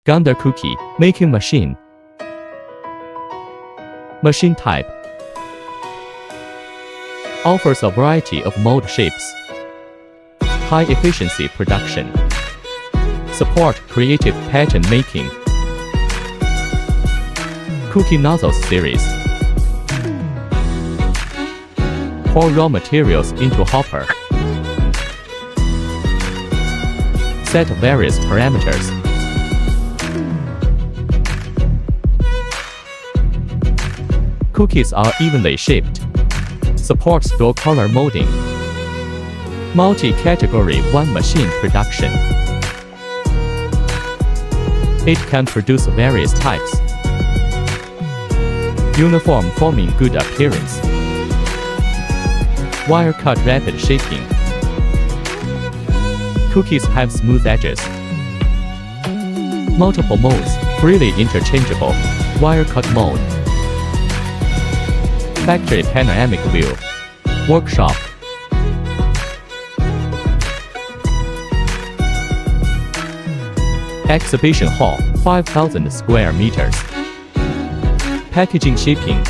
Gondor cookie making machine. Machine type. Offers a variety of mold shapes. High efficiency production. Support creative pattern making. Cookie nozzles series. Pour raw materials into hopper. Set various parameters. Cookies are evenly shaped. Supports dual color molding. Multi-category one machine production. It can produce various types. Uniform forming good appearance. Wire cut rapid shaping. Cookies have smooth edges. Multiple molds, freely interchangeable. Wire cut mold. Factory panoramic view. Workshop. Exhibition hall, 5,000 square meters. Packaging shaping.